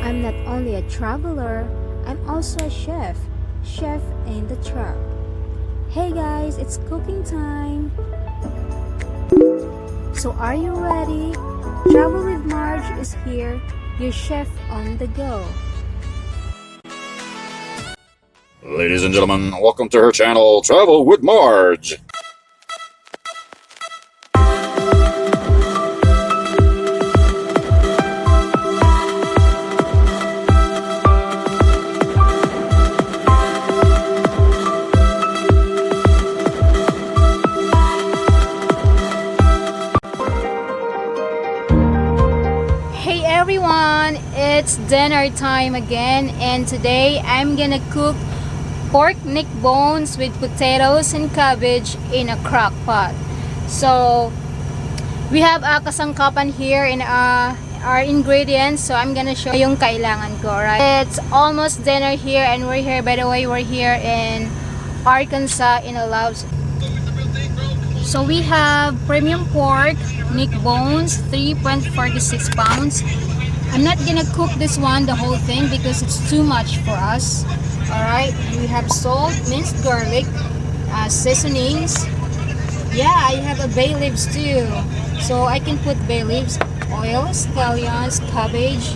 I'm not only a traveler, I'm also a chef. Chef in the truck. Hey guys, it's cooking time. So are you ready? Travel with Marj is here, your chef on the go. Ladies and gentlemen, welcome to her channel, Travel with Marj. Hey everyone, it's dinner time again, and today I'm gonna cook pork neck bones with potatoes and cabbage in a crock pot. So we have a kasangkapan here in our ingredients, so I'm gonna show yung kailangan ko, right? It's almost dinner here, and we're here, by the way, we're here in Arkansas in a Loves. So we have premium pork neck bones, 3.46 pounds. I'm not gonna cook this one, the whole thing, because it's too much for us. Alright, we have salt, minced garlic, seasonings. Yeah, I have a bay leaves too, so I can put bay leaves, oil, scallions, cabbage,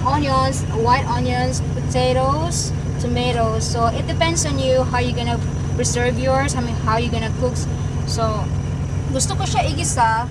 onions, white onions, potatoes, tomatoes. So it depends on you how you're gonna preserve yours, how you're gonna cook. So gusto ko siya igisa.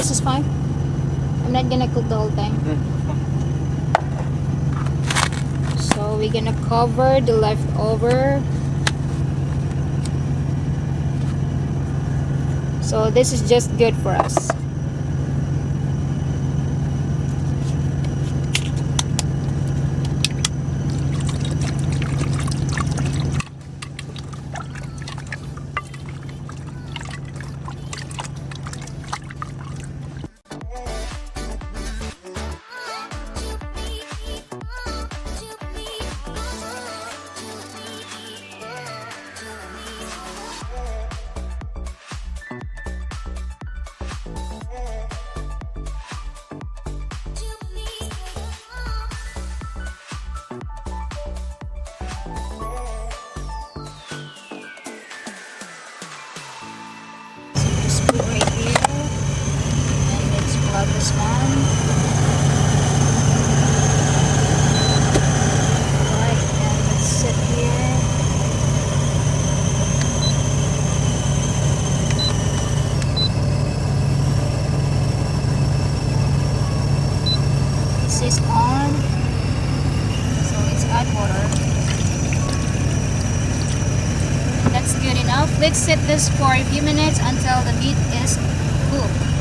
This is fine. I'm not gonna cook the whole time. So we're gonna cover the leftover. So this is just good for us. This one. Alright, and let's sit here. This is on, so let's add water. That's good enough. Let's set this for a few minutes until the meat is cooked.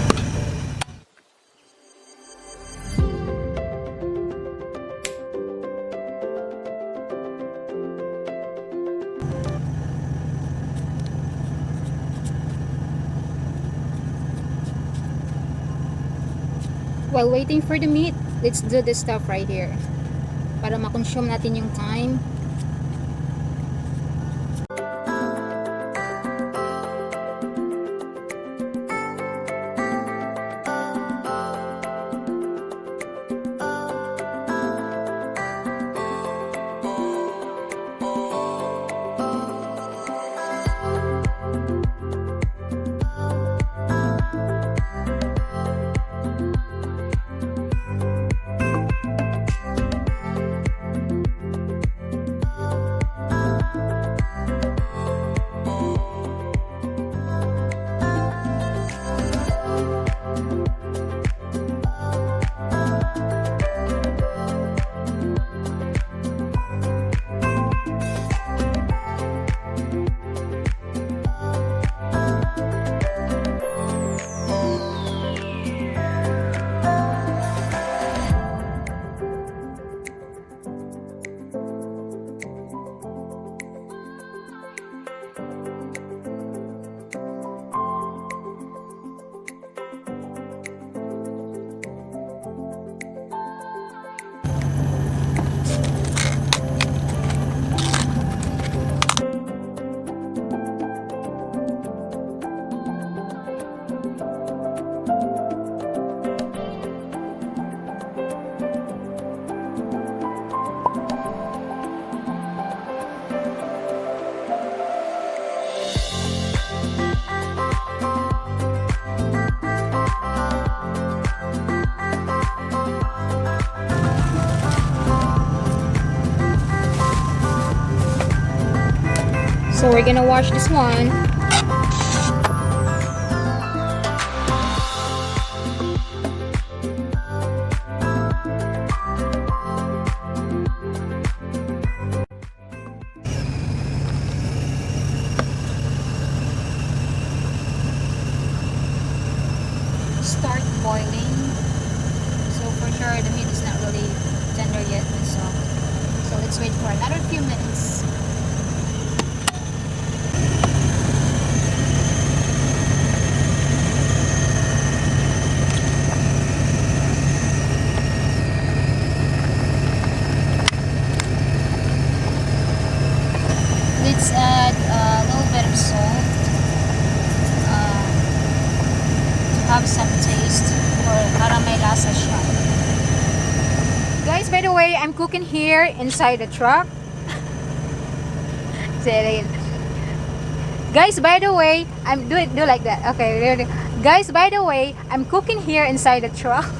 While waiting for the meat, let's do this stuff right here para makonsume natin yung time. So we're gonna wash this one. Start boiling. So for sure the meat is not really tender yet and soft. So let's wait for another few minutes. Let's add a little bit of salt to have some taste or para may lasa siya. Guys, by the way, I'm cooking here inside the truck. Say it again. Guys, by the way, do like that. Okay. Guys, by the way, I'm cooking here inside the truck.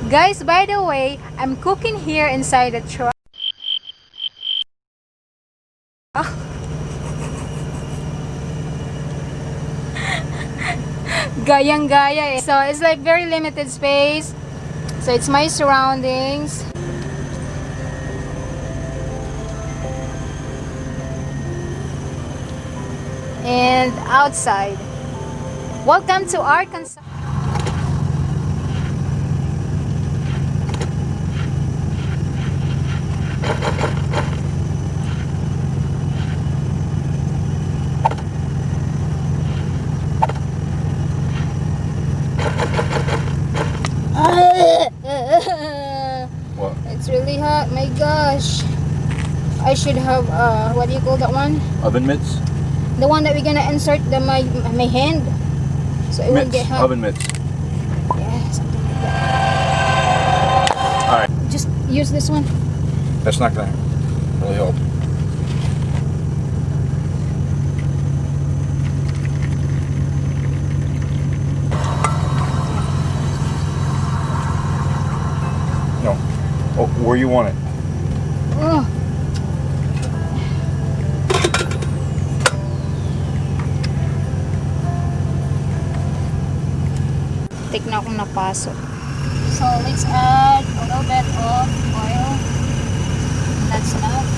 Guys, by the way, I'm cooking here inside the truck. Gayang-gaya eh. So it's like very limited space. So it's my surroundings. And outside. Welcome to Arkansas. What? It's really hot, my gosh. I should have what do you call that one? Oven mitts? The one that we're gonna insert my hand, so it won't get hot. Oven mitts. Yeah, something like that. Alright. Just use this one. That's not gonna really help. No. Oh, where you want it? Oh. Tik na akong napasok. So let's add a little bit of oil. That's enough.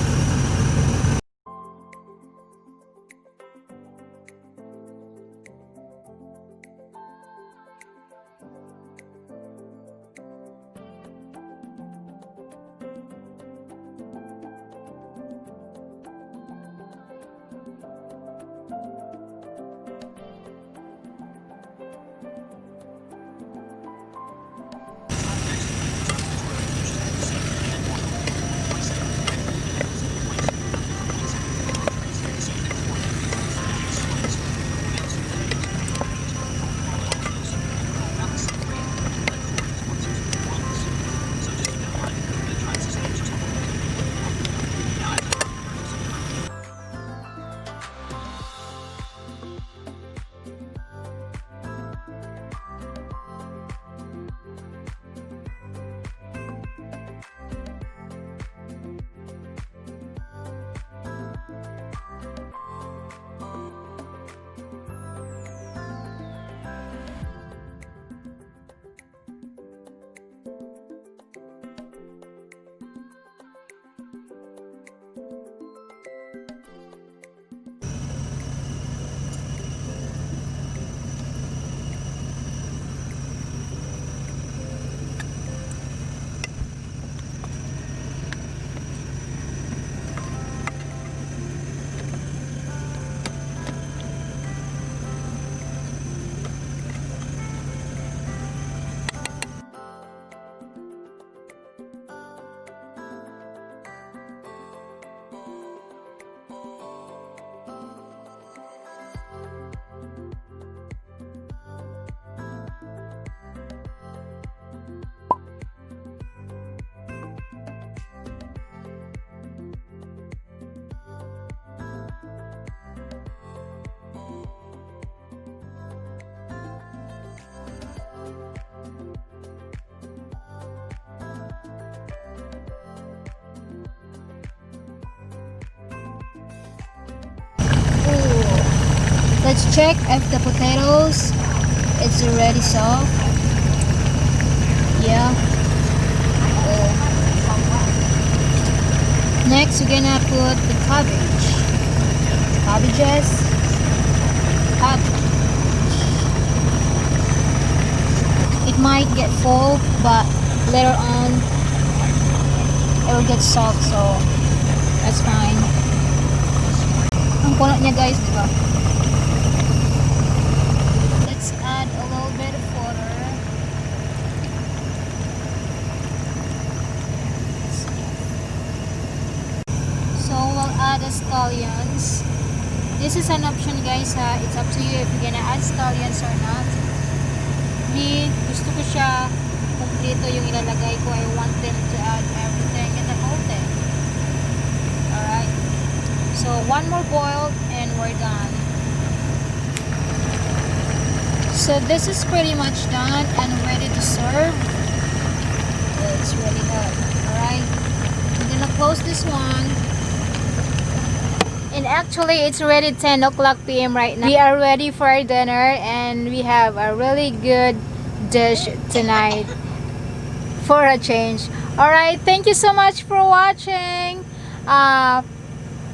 Let's check if the potatoes it's already soft. Yeah. Next, we're gonna put the cabbage. Cabbages. Cabbage. It might get full, but later on it will get soft, so that's fine. Ang kulot niya guys, di ba? Let's add a little bit of water. So we'll add the scallions. This is an option guys ha. It's up to you if you're gonna add scallions or not. Me, gusto ko siya kumpleto yung ilalagay ko. I want them to add everything in the whole thing. Alright. So one more boil and we're done. So this is pretty much done and ready to serve. It's really done. Alright. I'm gonna close this one. And actually it's already 10 o'clock p.m. right now. We are ready for our dinner and we have a really good dish tonight for a change. Alright, thank you so much for watching.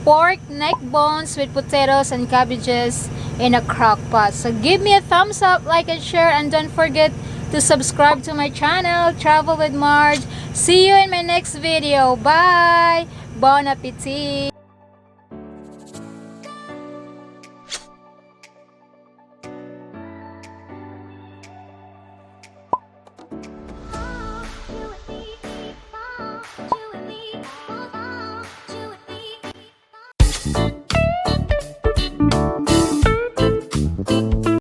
Pork neck bones with potatoes and cabbages in a crock pot. So give me a thumbs up, like and share, and don't forget to subscribe to my channel, Travel with Marj. See you in my next video. Bye! Bon appetit!